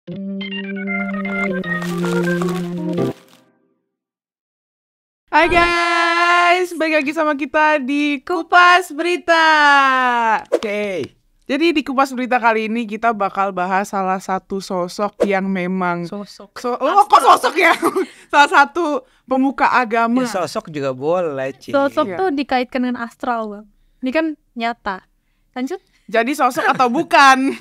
Hai guys, balik lagi sama kita di Kupas Berita. Oke. Jadi di Kupas Berita kali ini kita bakal bahas salah satu sosok yang memang kok sosok ya? Salah satu pemuka agama. Ya, sosok juga boleh, Ci. Sosok Iya. tuh dikaitkan dengan astral, Bang. Ini kan nyata. Lanjut, Jadi sosok atau bukan?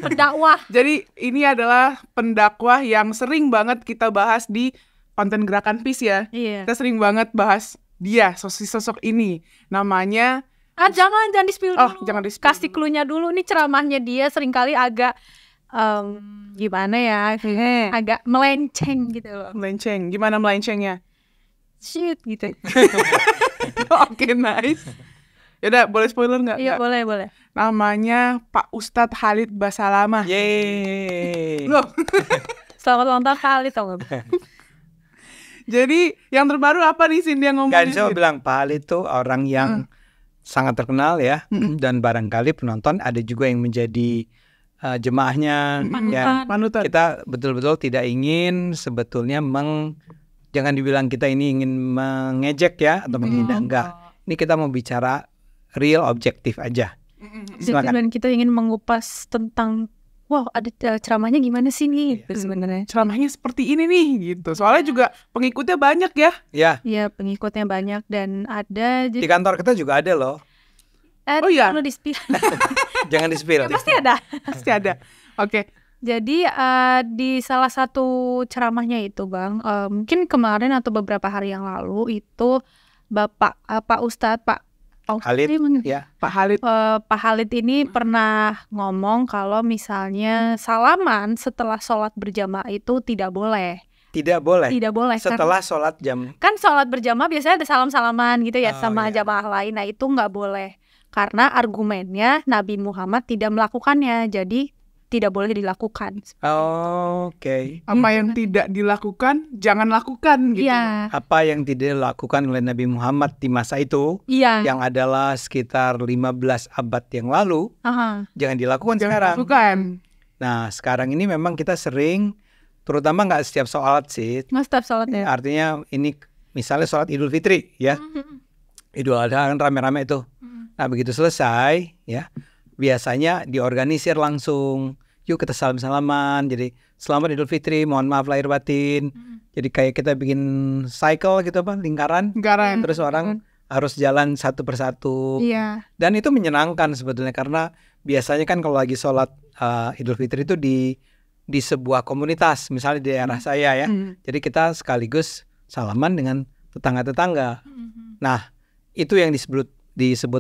pendakwah. Jadi ini adalah pendakwah yang sering banget kita bahas di konten Gerakan Peace ya. Iya. Kita sering banget bahas dia, sosok ini. Namanya Jangan di-spill Oh, dulu. jangan di-spill Kasih clue-nya dulu. Nih ceramahnya dia seringkali agak gimana ya? Agak melenceng gitu loh. melenceng. Gimana melencengnya? Shit gitu. Oke, nice. Yaudah, boleh spoiler nggak? Iya, Nggak. boleh. Namanya Pak Ustadz Khalid Basalamah. Yeay. Loh, Selamat ulang tahun kali tau gak? jadi yang terbaru apa nih Cindy yang Kan ngomongin? saya bilang Pak Halid itu orang yang sangat terkenal ya, dan barangkali penonton ada juga yang menjadi jemaahnya. Ya, Panutan. kita betul-betul tidak ingin sebetulnya jangan dibilang kita ini ingin mengejek ya atau menghina, enggak. Ini kita mau bicara real, objektif aja. Silakan. Dan kita ingin mengupas tentang ada ceramahnya gimana sih nih sebenarnya. Ceramahnya seperti ini nih gitu. Soalnya juga pengikutnya banyak ya. Ya, Iya, pengikutnya banyak dan ada di kantor kita juga ada loh. Oh iya. perlu di-spill. Jangan di-spill. Pasti ada. Pasti ada. Oke. Jadi di salah satu ceramahnya itu Bang, mungkin kemarin atau beberapa hari yang lalu itu Pak Ustadz Khalid, ya. Pak Khalid. Pak Khalid ini pernah ngomong kalau misalnya salaman setelah sholat berjamaah itu tidak boleh. Tidak boleh. Tidak boleh. Setelah sholat jam. Kan sholat berjamaah biasanya ada salam-salaman gitu ya Oh, sama iya. jamaah lain. Nah itu nggak boleh. Karena argumennya Nabi Muhammad tidak melakukannya. Jadi tidak boleh dilakukan. Oke. Apa yang tidak dilakukan, jangan lakukan gitu. Iya. Apa yang tidak dilakukan oleh Nabi Muhammad di masa itu, Iya. yang adalah sekitar 15 abad yang lalu, Aha. jangan dilakukan Jangan sekarang. dilakukan. Nah, sekarang ini memang kita sering, terutama nggak setiap sholat sih. Mas setiap sholat ya. Artinya ini misalnya sholat Idul Fitri ya, Idul Adha kan rame-rame itu. Nah, begitu selesai ya, biasanya diorganisir langsung. Yuk kita salam-salaman. Jadi selamat Idul Fitri, mohon maaf lahir batin. Jadi kayak kita bikin cycle gitu apa, lingkaran. Lingkaran. Terus orang harus jalan satu persatu. Iya. Dan itu menyenangkan sebetulnya karena biasanya kan kalau lagi sholat Idul Fitri itu di sebuah komunitas, misalnya di daerah saya ya. Jadi kita sekaligus salaman dengan tetangga-tetangga. Nah, itu yang disebut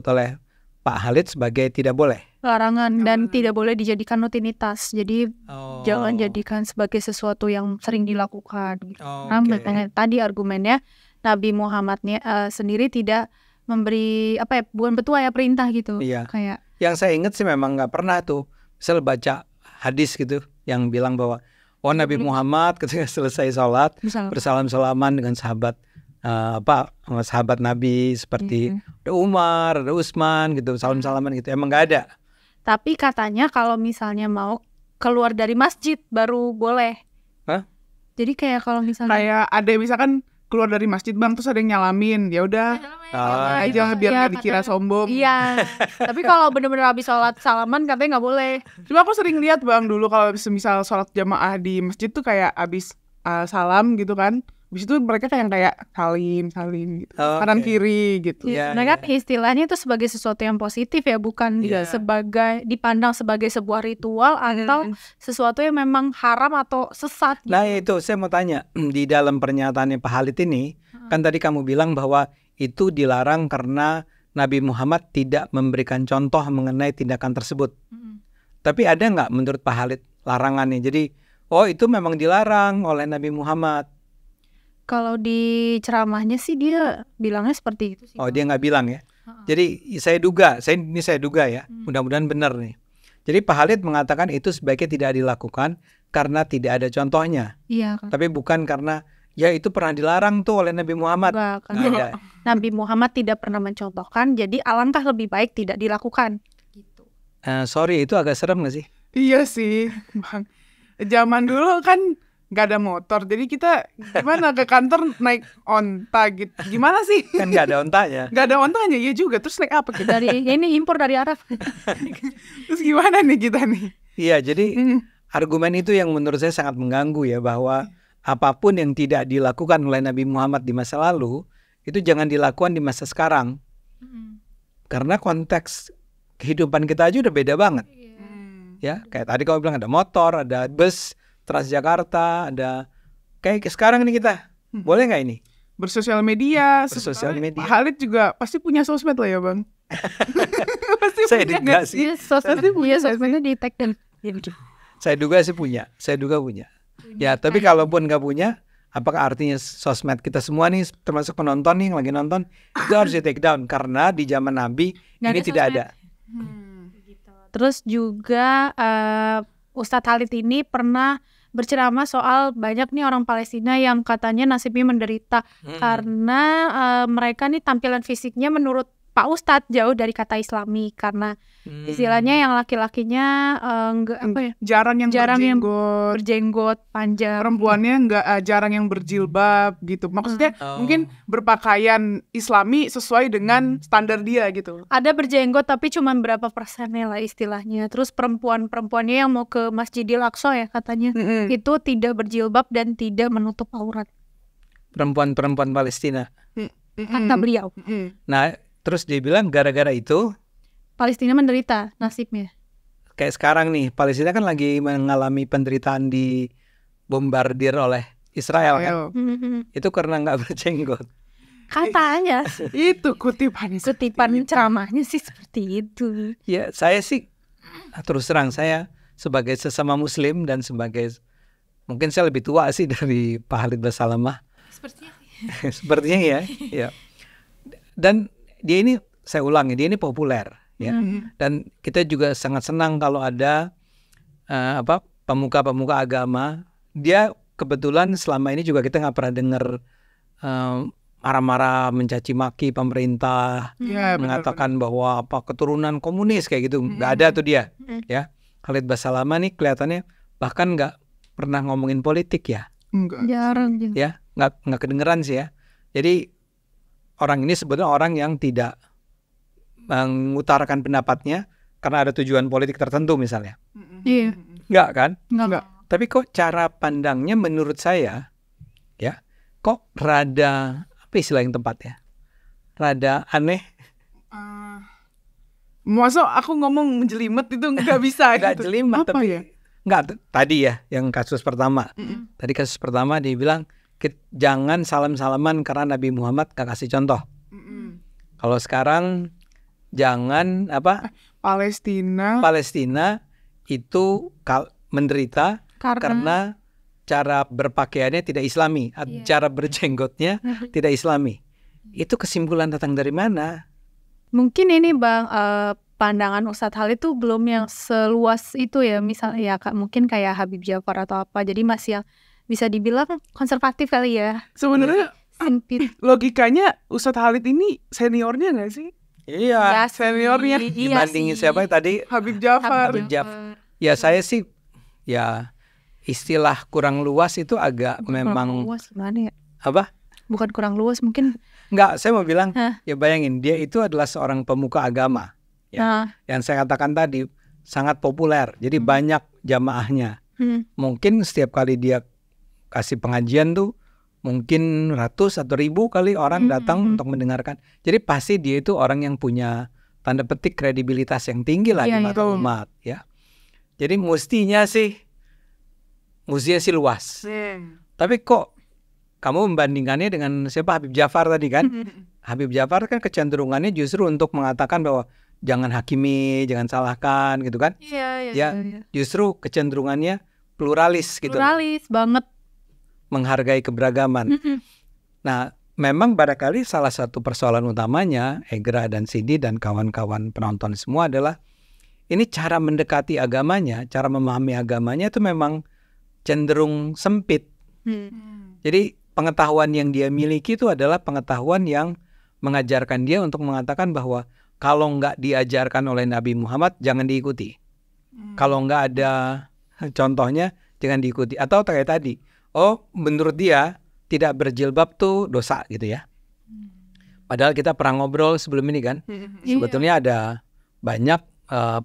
oleh Pak Khalid sebagai tidak boleh. Larangan dan tidak boleh dijadikan rutinitas. Jadi Oh. jangan jadikan sebagai sesuatu yang sering dilakukan. Gitu. Oh, Nah, oke. makanya tadi argumennya Nabi Muhammadnya sendiri tidak memberi bukan petua ya, perintah gitu. Iya. Kayak Yang saya ingat sih memang nggak pernah tuh, misal baca hadis gitu yang bilang bahwa Nabi Muhammad ketika selesai sholat misalnya bersalam-salaman dengan sahabat sahabat Nabi seperti ada Umar, ada Utsman gitu, salam-salaman gitu. Emang nggak ada. tapi katanya kalau misalnya mau keluar dari masjid baru boleh. Hah? Jadi kayak kalau misalnya Kayak ada misalkan keluar dari masjid Bang terus ada yang nyalamin. Ya udah, aja biar nggak dikira sombong. Iya. Tapi kalau bener-bener habis sholat salaman katanya nggak boleh. Cuma aku sering lihat Bang dulu kalau misal sholat jamaah di masjid tuh kayak abis salam gitu kan. Habis itu mereka kayak salim gitu. Oh, Kanan oke. kiri gitu. Iya, Sebenarnya kan iya. istilahnya itu sebagai sesuatu yang positif ya, bukan Iya. sebagai dipandang sebagai sebuah ritual atau sesuatu yang memang haram atau sesat. Gitu. Nah itu saya mau tanya, di dalam pernyataannya Pak Khalid ini, kan tadi kamu bilang bahwa itu dilarang karena Nabi Muhammad tidak memberikan contoh mengenai tindakan tersebut. Tapi ada nggak menurut Pak Khalid larangannya? Jadi, itu memang dilarang oleh Nabi Muhammad. Kalau di ceramahnya sih dia bilangnya seperti itu sih. Oh, dia nggak bilang ya. Jadi saya duga ya, mudah-mudahan benar nih. Jadi Pak Khalid mengatakan itu sebaiknya tidak dilakukan karena tidak ada contohnya. Iya kan. Tapi bukan karena ya itu pernah dilarang tuh oleh Nabi Muhammad. Enggak, kan. Nggak ada. Nabi Muhammad tidak pernah mencontohkan, jadi alangkah lebih baik tidak dilakukan. Gitu. Sorry, itu agak serem nggak sih? Iya sih, Bang. Zaman dulu kan nggak ada motor, jadi kita gimana ke kantor naik onta gitu. Gimana sih? Kan nggak ada ontanya. Nggak ada ontanya, ya juga. Terus naik apa kita? Dari ini impor dari Arab. Terus gimana nih kita nih? Iya, jadi argumen itu yang menurut saya sangat mengganggu ya, bahwa apapun yang tidak dilakukan oleh Nabi Muhammad di masa lalu itu jangan dilakukan di masa sekarang. Karena konteks kehidupan kita aja udah beda banget. Ya, kayak tadi kamu bilang ada motor, ada bus, Transjakarta, ada kayak sekarang nih kita. Boleh nggak ini? Bersosial media. Bersosial media. Pak Khalid juga pasti punya sosmed lah ya, Bang. Pasti Saya punya enggak nggak sih. Sosmednya di tag dan Saya duga sih punya. Saya duga punya. Ya, tapi kalaupun nggak punya, apakah artinya sosmed kita semua nih, termasuk penonton nih yang lagi nonton, itu harus di take down karena di zaman Nabi Nggak ini ada tidak sosmed. ada. Terus juga Ustadz Khalid ini pernah berceramah soal banyak nih orang Palestina yang katanya nasibnya menderita karena mereka nih tampilan fisiknya menurut Pak Ustadz jauh dari kata Islami, karena istilahnya yang laki-lakinya enggak apa ya, jarang yang berjenggot, berjenggot panjang, perempuannya enggak jarang yang berjilbab gitu. Maksudnya mungkin berpakaian Islami sesuai dengan standar dia gitu. ada berjenggot tapi cuma berapa persennya lah istilahnya. Terus perempuannya yang mau ke Masjidil Aqsa ya katanya itu tidak berjilbab dan tidak menutup aurat, Perempuan-perempuan Palestina. kata beliau. Nah, terus dia bilang gara-gara itu Palestina menderita nasibnya. kayak sekarang nih, Palestina kan lagi mengalami penderitaan di bombardir oleh Israel kan. Itu karena nggak berjenggot. Katanya Itu kutipan ceramahnya sih seperti itu. Ya, saya sih terus terang, saya sebagai sesama Muslim dan sebagai, mungkin saya lebih tua sih dari Pak Khalid Basalamah. Sepertinya ya. Ya. Dan dia ini, saya ulangi, dia ini populer ya. Dan kita juga sangat senang kalau ada pemuka-pemuka agama. Dia kebetulan selama ini juga kita nggak pernah dengar marah-marah, mencaci maki pemerintah, mengatakan bahwa keturunan komunis kayak gitu, nggak ada tuh dia. Ya, Khalid Basalamah nih kelihatannya bahkan nggak pernah ngomongin politik ya. Jarang. Ya, nggak kedengeran sih ya. Jadi orang ini sebetulnya orang yang tidak mengutarakan pendapatnya karena ada tujuan politik tertentu misalnya. Iya. Nggak kan? Nggak. Tapi kok cara pandangnya menurut saya, ya, kok rada, apa istilah yang tepat ya? Rada aneh. Masa aku ngomong jelimet itu nggak bisa Nggak gitu. jelimet, Apa tapi ya? nggak, tadi ya, yang kasus pertama. Tadi kasus pertama dia bilang, jangan salam-salaman karena Nabi Muhammad gak kasih contoh. Kalau sekarang jangan Palestina itu menderita karena cara berpakaiannya tidak Islami, cara berjenggotnya tidak Islami. Itu kesimpulan datang dari mana? Mungkin ini Bang, pandangan Ustadz Khalid itu belum yang seluas itu ya, misalnya ya mungkin kayak Habib Ja'far atau apa, jadi masih yang bisa dibilang konservatif kali ya. Sebenarnya sempit. Logikanya Ustadz Khalid ini seniornya nggak sih? Iya, seniornya dibandingin siapa tadi? Habib Ja'far. Ya saya sih, ya istilah kurang luas itu agak memang luas gimana ya? Apa? Bukan kurang luas mungkin. Enggak, saya mau bilang, ya bayangin dia itu adalah seorang pemuka agama. Ya, yang saya katakan tadi sangat populer, jadi banyak jamaahnya. Mungkin setiap kali dia kasih pengajian tuh mungkin ratus atau ribu kali orang datang untuk mendengarkan. Jadi pasti dia itu orang yang punya tanda petik kredibilitas yang tinggi lah di mata umat ya. Jadi mestinya sih luas. Tapi kok kamu membandingkannya dengan siapa? Habib Ja'far tadi kan? Habib Ja'far kan kecenderungannya justru untuk mengatakan bahwa jangan hakimi, jangan salahkan gitu kan? Iya. Justru kecenderungannya pluralis gitu. Pluralis banget. Menghargai keberagaman. Nah, memang barangkali salah satu persoalan utamanya Egra dan Sidi dan kawan-kawan penonton semua adalah ini cara mendekati agamanya, cara memahami agamanya itu memang cenderung sempit. Jadi pengetahuan yang dia miliki itu adalah pengetahuan yang mengajarkan dia untuk mengatakan bahwa kalau nggak diajarkan oleh Nabi Muhammad jangan diikuti. Kalau nggak ada contohnya jangan diikuti. Atau kayak tadi, oh menurut dia tidak berjilbab tuh dosa gitu ya. Padahal kita pernah ngobrol sebelum ini kan, sebetulnya ada banyak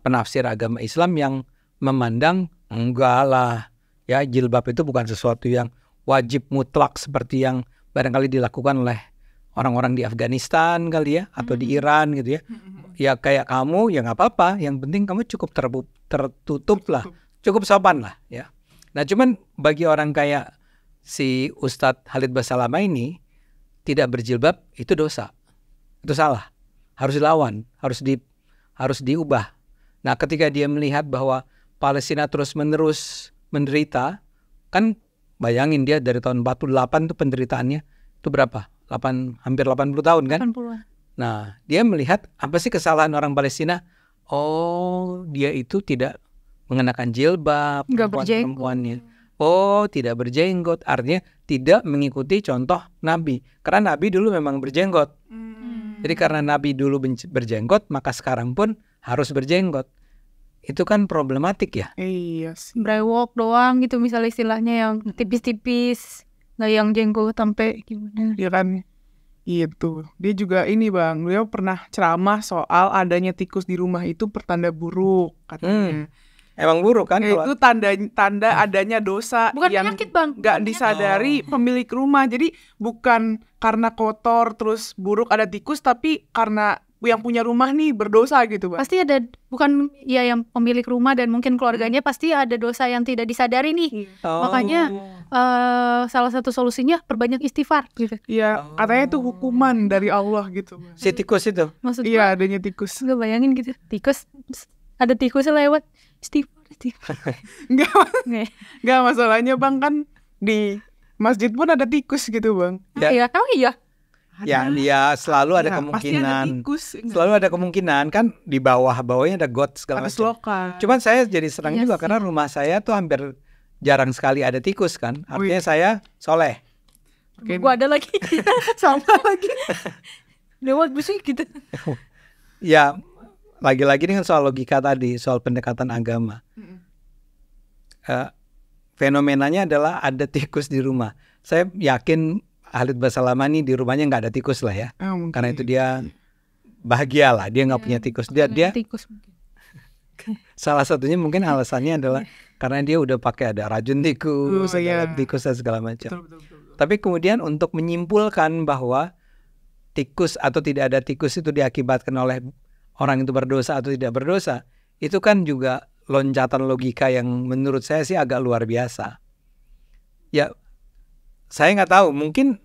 penafsir agama Islam yang memandang enggak lah, ya jilbab itu bukan sesuatu yang wajib mutlak seperti yang barangkali dilakukan oleh orang-orang di Afghanistan kali ya, atau di Iran gitu ya. Ya kayak kamu ya nggak apa-apa, yang penting kamu cukup tertutup lah, cukup sopan lah ya. Nah cuman bagi orang kayak si Ustadz Khalid Basalamah ini, tidak berjilbab itu dosa, itu salah, harus dilawan, harus diubah. Nah ketika dia melihat bahwa Palestina terus-menerus menderita, kan bayangin dia dari tahun 48 tuh penderitaannya itu berapa? Hampir 80 tahun kan? 80-an. Nah, dia melihat apa sih kesalahan orang Palestina? Oh, dia itu tidak mengenakan jilbab, perempuannya. Oh, tidak berjenggot, artinya tidak mengikuti contoh Nabi. Karena Nabi dulu memang berjenggot. Jadi karena Nabi dulu berjenggot, maka sekarang pun harus berjenggot. Itu kan problematik ya. Iya sih. Brewok doang gitu misalnya istilahnya yang tipis-tipis, nggak yang jenggot sampai gimana. Iya kan. Itu. Dia juga ini Bang, beliau pernah ceramah soal adanya tikus di rumah itu pertanda buruk katanya. Emang buruk kan? Itu tanda adanya dosa. Bukan yang penyakit Bang. Gak disadari pemilik rumah. Jadi bukan karena kotor terus buruk ada tikus, tapi karena yang punya rumah nih berdosa gitu Bang. Pasti ada, bukan ya yang pemilik rumah dan mungkin keluarganya pasti ada dosa yang tidak disadari nih. Makanya salah satu solusinya perbanyak istighfar gitu. Iya, katanya itu hukuman dari Allah gitu Bang. Si tikus itu? Maksudnya Iya, adanya tikus. nggak bayangin gitu, tikus ada tikusnya lewat istighfar. Enggak masalahnya Bang, kan di masjid pun ada tikus gitu Bang. Iya, iya. Ya selalu ada Ya, kemungkinan. pasti ada tikus. Selalu ada kemungkinan kan di bawahnya ada got segala Ada macam. selokan. Cuman saya jadi serang Iya juga sih. karena rumah saya tuh hampir jarang sekali ada tikus kan. Artinya saya soleh. Oke. Gua ada lagi. Sama lagi. Lewat busuk gitu. Ya lagi-lagi dengan soal logika tadi, soal pendekatan agama. Fenomenanya adalah ada tikus di rumah. Saya yakin Khalid Basalamah ini di rumahnya nggak ada tikus lah ya. Karena itu dia bahagia lah, dia nggak punya tikus. Dia tikus. salah satunya mungkin alasannya adalah karena dia udah pakai ada racun tikus, ada tikus dan segala macam. Betul. Tapi kemudian untuk menyimpulkan bahwa tikus atau tidak ada tikus itu diakibatkan oleh orang itu berdosa atau tidak berdosa, itu kan juga loncatan logika yang menurut saya sih agak luar biasa. Ya, saya nggak tahu, mungkin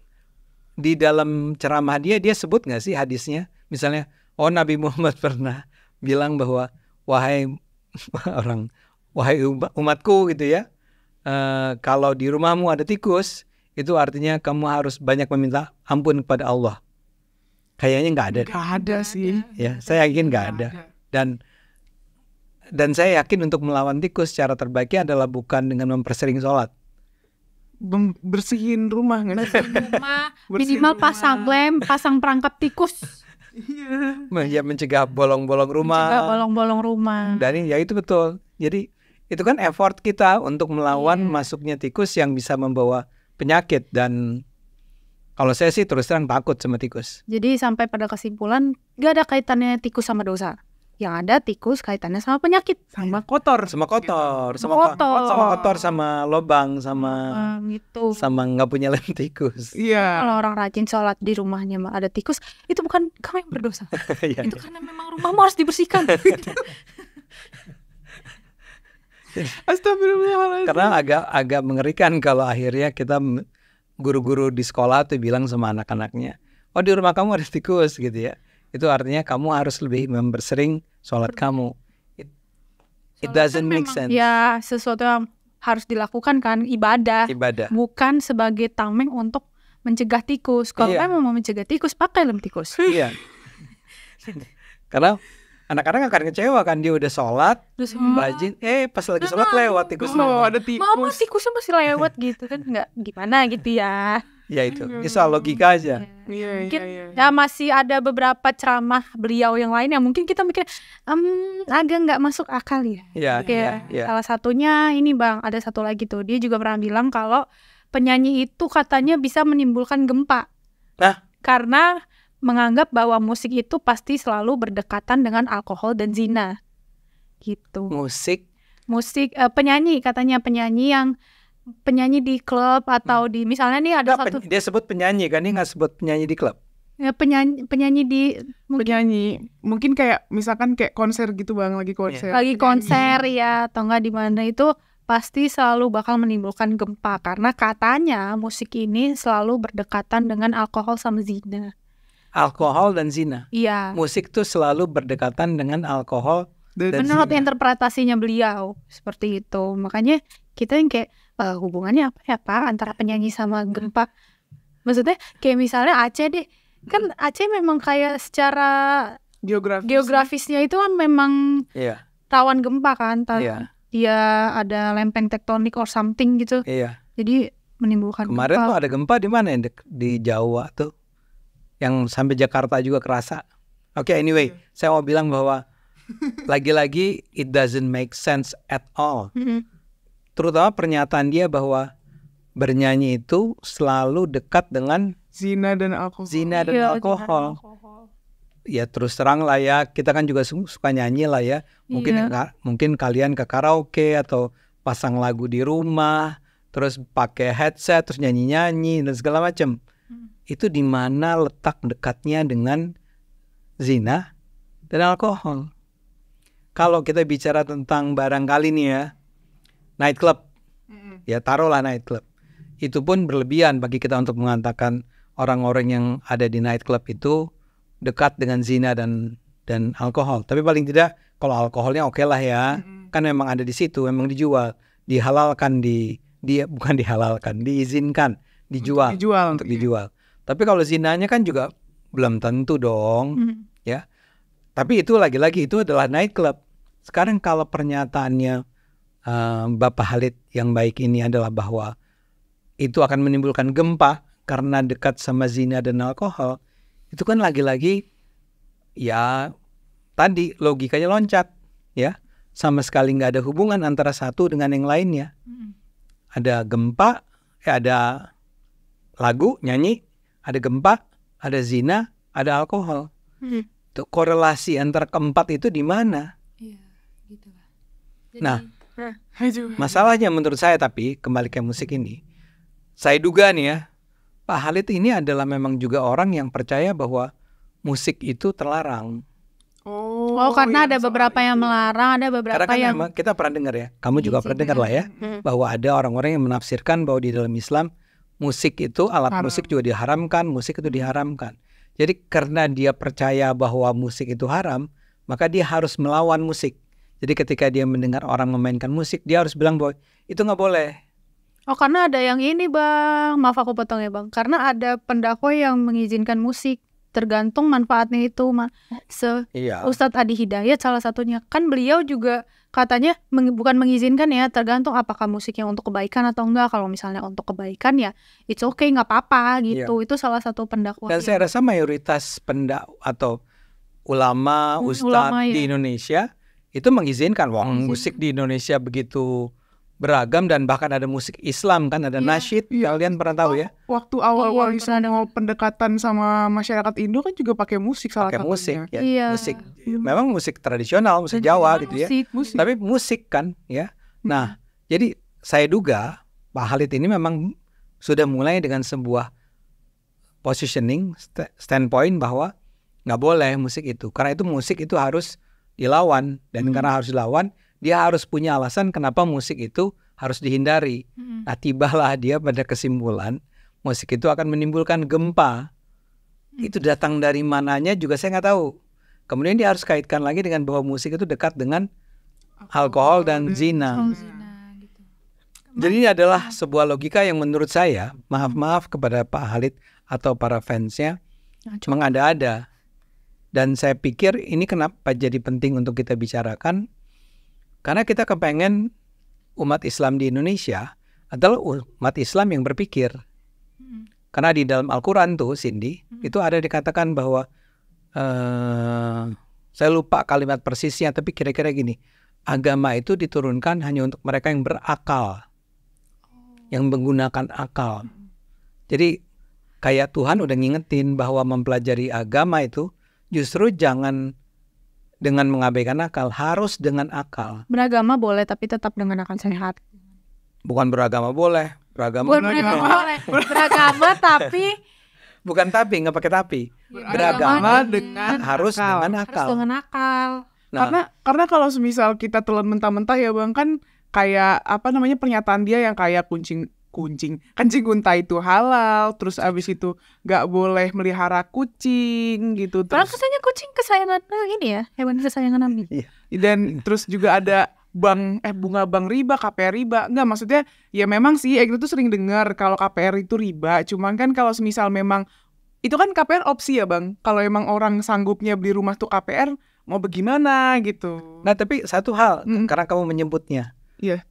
di dalam ceramah dia sebut nggak sih hadisnya, misalnya, oh Nabi Muhammad pernah bilang bahwa wahai umatku gitu ya, kalau di rumahmu ada tikus, itu artinya kamu harus banyak meminta ampun kepada Allah. Kayaknya nggak ada. Nggak ada sih. Ya, saya yakin nggak ada. Dan saya yakin untuk melawan tikus cara terbaiknya adalah bukan dengan mempersering sholat. Bersihin rumah nggak sih? Minimal pasang lem, pasang perangkap tikus. Ya mencegah bolong-bolong rumah. Mencegah bolong-bolong rumah. Dan ya itu betul. Jadi itu kan effort kita untuk melawan masuknya tikus yang bisa membawa penyakit. Dan kalau saya sih terus terang takut sama tikus. Jadi sampai pada kesimpulan gak ada kaitannya tikus sama dosa. Yang ada tikus kaitannya sama penyakit, sama kotor, sama lobang, sama gitu. Sama nggak punya lem tikus. Iya. Kalau orang rajin sholat di rumahnya ada tikus, itu bukan kamu yang berdosa. Itu karena memang rumahmu harus dibersihkan. Astagfirullahaladzim. Karena agak mengerikan kalau akhirnya kita guru-guru di sekolah tuh bilang sama anak-anaknya, oh di rumah kamu ada tikus gitu ya. Itu artinya kamu harus lebih mempersering sholat kamu. It doesn't make sense. Ya sesuatu yang harus dilakukan kan, ibadah. Bukan sebagai tameng untuk mencegah tikus. Kalau memang mau mencegah tikus, pakai lem tikus. Iya. Karena anak-anak akan kecewa kan, dia udah sholat, Terus rajin, pas lagi sholat lewat tikusnya. Ada mama tikus. tikusnya masih lewat gitu kan, nggak gimana gitu ya. Ya itu soal logika aja. Iya, Mungkin iya. ya masih ada beberapa ceramah beliau yang lain yang mungkin kita mikir agak nggak masuk akal ya. Iya, Kayak iya. salah satunya ini Bang, ada satu lagi tuh, dia juga pernah bilang kalau penyanyi itu katanya bisa menimbulkan gempa. Nah, Karena menganggap bahwa musik itu pasti selalu berdekatan dengan alkohol dan zina. Gitu. musik Penyanyi, katanya penyanyi di klub atau di misalnya nih ada satu dia sebut penyanyi kan, dia nggak sebut penyanyi di klub. ya, penyanyi di Penyanyi. Mungkin kayak misalkan kayak konser gitu Bang, lagi konser. lagi konser ya atau enggak di mana itu pasti selalu bakal menimbulkan gempa karena katanya musik ini selalu berdekatan dengan alkohol sama zina. Alkohol dan zina. Iya. Musik tuh selalu berdekatan dengan alkohol dan Menurut zina. interpretasinya beliau seperti itu. Makanya kita yang kayak hubungannya apa ya Pak antara penyanyi sama gempa? Maksudnya kayak misalnya Aceh deh. Kan Aceh memang kayak secara geografisnya itu kan memang Iya, rawan gempa kan. iya, Dia ada lempeng tektonik or something gitu. iya. Jadi menimbulkan Kemarin gempa. tuh ada gempa di mana ya? Di Jawa tuh, yang sampai Jakarta juga kerasa. Oke, anyway, saya mau bilang bahwa lagi-lagi it doesn't make sense at all. Terutama pernyataan dia bahwa bernyanyi itu selalu dekat dengan Zina dan alkohol. zina dan Iya, alkohol. Ya terus terang lah ya, kita kan juga suka nyanyi lah ya. Mungkin mungkin kalian ke karaoke atau pasang lagu di rumah, terus pakai headset, terus nyanyi-nyanyi dan segala macam. Itu di mana letak dekatnya dengan zina dan alkohol. Kalau kita bicara tentang barangkali nih ya, nightclub, ya taruhlah nightclub. Itu pun berlebihan bagi kita untuk mengatakan orang-orang yang ada di nightclub itu dekat dengan zina dan alkohol. Tapi paling tidak kalau alkoholnya oke lah ya, kan memang ada di situ, memang dijual, dihalalkan bukan dihalalkan, diizinkan dijual untuk dijual. Tapi kalau zinanya kan juga belum tentu dong, ya. Tapi itu lagi-lagi itu adalah nightclub. Sekarang kalau pernyataannya Bapak Khalid yang baik ini adalah bahwa itu akan menimbulkan gempa karena dekat sama zina dan alkohol, itu kan lagi-lagi ya tadi logikanya loncat ya, sama sekali nggak ada hubungan antara satu dengan yang lainnya. Ada gempa, ada lagu nyanyi, ada gempa, ada zina, ada alkohol. Itu korelasi antara keempat itu di mana? Gitu. Nah, masalahnya menurut saya, tapi kembali ke musik ini, saya duga nih ya, Pak Khalid ini adalah memang juga orang yang percaya bahwa musik itu terlarang. Oh, karena ada beberapa yang melarang, ada beberapa Karena kan yang memang kita pernah dengar ya, kamu juga pernah dengar lah ya, bahwa ada orang-orang yang menafsirkan bahwa di dalam Islam musik itu, alat musik juga diharamkan, musik itu diharamkan. Jadi karena dia percaya bahwa musik itu haram, maka dia harus melawan musik. Jadi ketika dia mendengar orang memainkan musik, dia harus bilang bahwa itu nggak boleh. Oh, karena ada yang ini Bang, maaf aku potong ya Bang. Karena ada pendakwa yang mengizinkan musik, tergantung manfaatnya itu. Iya. Ustadz Adi Hidayat salah satunya. Kan beliau juga katanya bukan mengizinkan ya, tergantung apakah musiknya untuk kebaikan atau enggak. Kalau misalnya untuk kebaikan ya it's okay, nggak apa-apa gitu. Itu salah satu pendakwa. Dan saya rasa mayoritas atau ulama, ustadz di Indonesia itu mengizinkan. Musik di Indonesia begitu beragam dan bahkan ada musik Islam kan, ada nasyid, kalian pernah tahu ya? Waktu awal-awal mau pendekatan sama masyarakat Indo kan juga pakai musik salah satunya. Musik, ya, musik. Memang musik tradisional, musik Jawa gitu ya. Musik. Tapi musik kan ya. Nah, jadi saya duga Pak Khalid ini memang sudah mulai dengan sebuah positioning, standpoint bahwa nggak boleh musik itu. Karena itu musik itu harus dilawan, dan karena harus dilawan, dia harus punya alasan kenapa musik itu harus dihindari. Nah, tibalah dia pada kesimpulan musik itu akan menimbulkan gempa. Itu datang dari mananya juga saya nggak tahu. Kemudian dia harus kaitkan lagi dengan bahwa musik itu dekat dengan alkohol dan zina. Gitu. Jadi ini adalah sebuah logika yang menurut saya, maaf kepada Pak Khalid atau para fansnya, mengada-ada. Dan saya pikir ini kenapa jadi penting untuk kita bicarakan, karena kita kepengen umat Islam di Indonesia adalah umat Islam yang berpikir. Karena di dalam Al-Quran tuh, Cindy, itu ada dikatakan bahwa, saya lupa kalimat persisnya, tapi kira-kira gini, agama itu diturunkan hanya untuk mereka yang berakal, yang menggunakan akal. Jadi kayak Tuhan udah ngingetin bahwa mempelajari agama itu justru jangan dengan mengabaikan akal, harus dengan akal. Beragama boleh tapi tetap dengan akal sehat. Bukan beragama boleh, beragama boleh. Beragama tapi bukan tapi, nggak pakai tapi. Beragama dengan harus akal. dengan harus akal. dengan akal. Nah, Karena kalau semisal kita telan mentah-mentah ya Bang, kan kayak apa namanya pernyataan dia yang kayak kencing unta itu halal, terus abis itu nggak boleh melihara kucing gitu. Padahal Terus katanya kucing kesayangan ini ya, hewan kesayangan Nabi. dan terus juga ada bunga bank riba, KPR riba. Enggak, maksudnya ya memang sih itu tuh sering dengar kalau KPR itu riba. Cuman kan kalau semisal memang itu kan KPR opsi ya Bang. Kalau emang orang sanggupnya beli rumah tuh KPR, mau bagaimana gitu. nah tapi satu hal, karena kamu menyebutnya, Iya.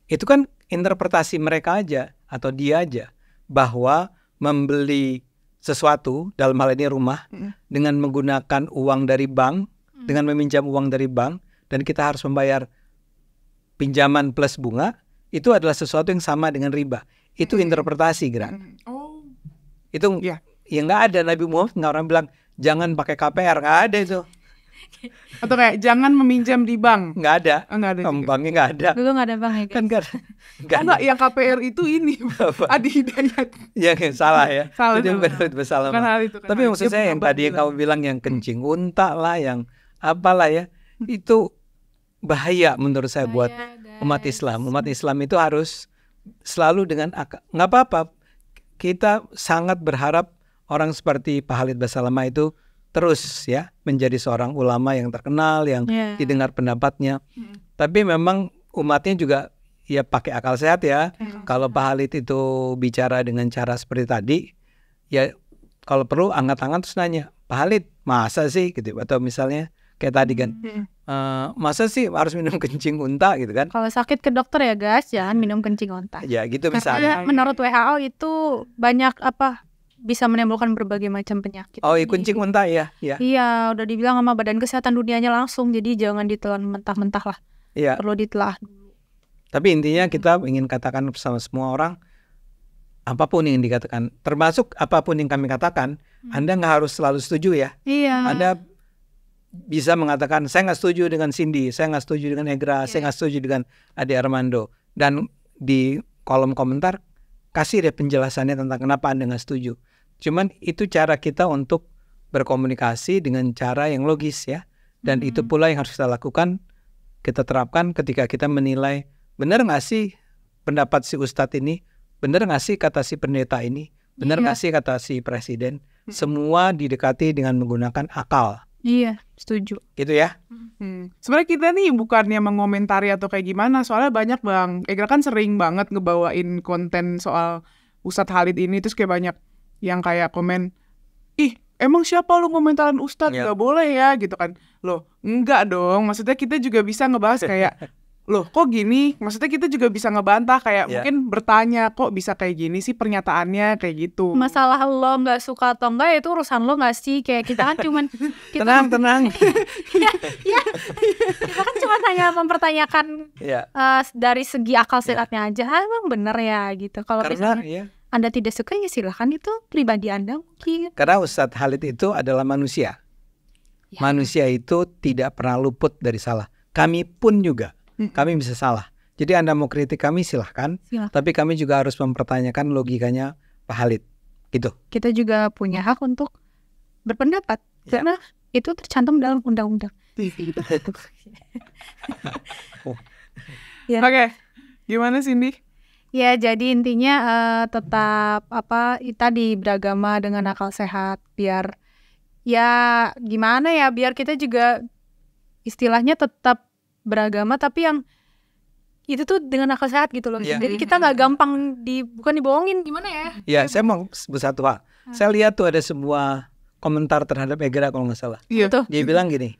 itu kan interpretasi mereka aja atau dia aja bahwa membeli sesuatu, dalam hal ini rumah, dengan menggunakan uang dari bank, dengan meminjam uang dari bank, dan kita harus membayar pinjaman plus bunga, itu adalah sesuatu yang sama dengan riba. Itu interpretasi, Gerak. Oh. Itu Iya. ya nggak ada, Nabi Muhammad nggak orang bilang jangan pakai KPR, nggak ada itu, Atau kayak jangan meminjam di bank. nggak ada. Enggak ada juga. Banknya nggak ada, Dulu nggak ada bang ya guys. kan nggak ada. Nggak ada. Enggak, yang KPR itu ini Adi Hidayat. Yang salah ya. Salah, Itu salah. benar bersalah. Bukan hal itu, kan Tapi hal maksud itu. saya Dia yang bukan tadi yang bilang. kamu bilang yang kencing unta lah, yang apalah ya, itu bahaya menurut saya buat umat Islam. Umat Islam itu harus selalu dengan akal. Nggak apa-apa. Kita sangat berharap orang seperti Pak Khalid Basalamah itu terus ya menjadi seorang ulama yang terkenal, yang didengar pendapatnya. Tapi memang umatnya juga ya pakai akal sehat ya. Kalau Pak Khalid itu bicara dengan cara seperti tadi, ya kalau perlu angkat-angkat terus nanya, Pak Khalid masa sih gitu, atau misalnya kayak tadi kan, masa sih harus minum kencing unta gitu kan? Kalau sakit ke dokter ya guys, jangan minum kencing unta. Ya gitu Karena misalnya. menurut WHO itu banyak bisa menimbulkan berbagai macam penyakit. Oh, kencing unta ya, ya. Iya, udah dibilang sama Badan Kesehatan Dunianya langsung, jadi jangan ditelan mentah-mentah lah. Iya. Perlu ditelah dulu. Tapi intinya kita ingin katakan bersama semua orang, apapun yang dikatakan, termasuk apapun yang kami katakan, Anda nggak harus selalu setuju ya. Iya. Anda bisa mengatakan, saya nggak setuju dengan Cindy, saya nggak setuju dengan Egra, saya nggak setuju dengan Ade Armando. Dan di kolom komentar, kasih deh penjelasannya tentang kenapa Anda nggak setuju. Cuman itu cara kita untuk berkomunikasi dengan cara yang logis ya. Dan itu pula yang harus kita lakukan, kita terapkan ketika kita menilai, benar nggak sih pendapat si Ustadz ini, benar nggak sih kata si pendeta ini, benar nggak sih kata si presiden. Semua didekati dengan menggunakan akal. Iya, setuju. Gitu ya. Sebenarnya kita nih bukannya mengomentari atau kayak gimana, soalnya banyak Bang. Egra kan sering banget ngebawain konten soal Ustadz Khalid ini, terus kayak banyak yang kayak komen, ih emang siapa lu komentarin Ustadz, nggak boleh ya gitu kan. Loh enggak dong, maksudnya kita juga bisa ngebahas kayak, loh kok gini, maksudnya kita juga bisa ngebantah kayak mungkin bertanya kok bisa kayak gini sih pernyataannya kayak gitu. Masalah lo nggak suka atau enggak itu urusan lo nggak sih, kayak kita kan cuman Tenang. ya, kita kan cuma hanya mempertanyakan dari segi akal sehatnya aja, emang bener ya gitu. Kalau Karena misalnya Anda tidak suka ya silahkan, itu pribadi Anda mungkin. Karena Ustadz Khalid itu adalah manusia. Manusia itu tidak pernah luput dari salah. Kami pun juga, kami bisa salah. Jadi Anda mau kritik kami silahkan. Tapi kami juga harus mempertanyakan logikanya Pak Khalid. Gitu. Kita juga punya hak untuk berpendapat karena itu tercantum dalam undang-undang. Oke, gimana Cindy? Ya, jadi intinya tetap tadi beragama dengan akal sehat, biar ya gimana ya, biar kita juga istilahnya tetap beragama tapi yang itu tuh dengan akal sehat gitu loh. Jadi kita nggak gampang bukan dibohongin, gimana ya? Ya, saya mau sebut satu hal. Saya lihat tuh ada sebuah komentar terhadap Egra kalau nggak salah. Iya. Tuh. Dia bilang gini,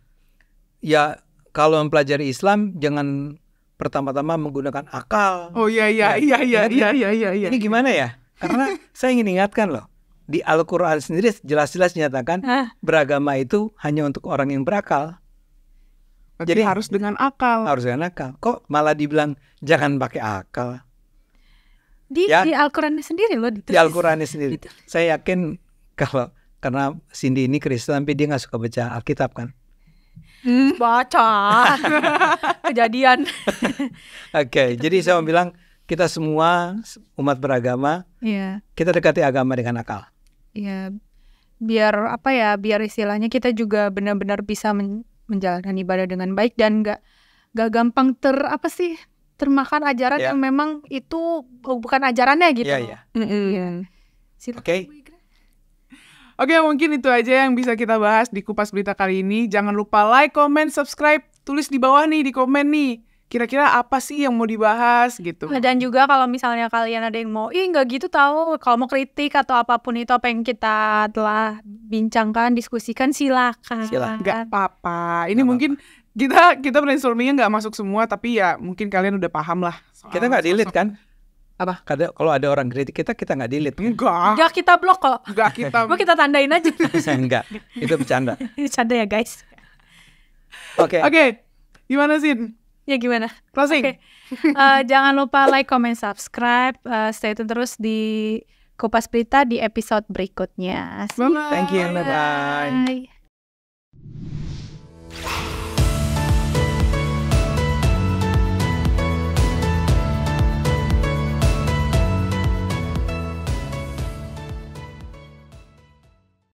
ya kalau mempelajari Islam jangan pertama-tama menggunakan akal. Oh iya. Ini gimana ya? Karena saya ingin ingatkan loh, di Al-Quran sendiri jelas-jelas dinyatakan beragama itu hanya untuk orang yang berakal. Jadi harus dengan akal. Harus dengan akal. Kok malah dibilang jangan pakai akal? Di Al-Qurannya sendiri loh. Di Al-Qurannya sendiri. Saya yakin kalau karena Cindy ini Kristen tapi dia nggak suka baca Alkitab kan. Baca kejadian. Oke, jadi saya mau bilang kita semua umat beragama, kita dekati agama dengan akal. Iya, biar istilahnya kita juga benar-benar bisa menjalankan ibadah dengan baik dan nggak gampang termakan ajaran yang memang itu bukan ajarannya gitu. Iya. Oke, mungkin itu aja yang bisa kita bahas di Kupas Berita kali ini. Jangan lupa like, comment, subscribe, tulis di bawah nih, di komen nih. Kira-kira apa sih yang mau dibahas gitu. Dan juga kalau misalnya kalian ada yang mau, nggak gitu tahu, kalau mau kritik atau apapun itu apa yang kita telah bincangkan, diskusikan, silakan. Nggak apa-apa. Ini mungkin kita brainstormingnya nggak masuk semua, tapi ya mungkin kalian udah paham lah. Kita nggak delete kan? Apa? Kalau ada orang kritik kita nggak delete. Enggak, kita blok kok. Enggak, kita tandain aja. Enggak, itu bercanda. Bercanda ya guys. Oke, gimana sih? Ya gimana? Closing. Jangan lupa like, comment, subscribe. Stay tune terus di Kupas Berita di episode berikutnya. Bye-bye. Thank you, bye-bye.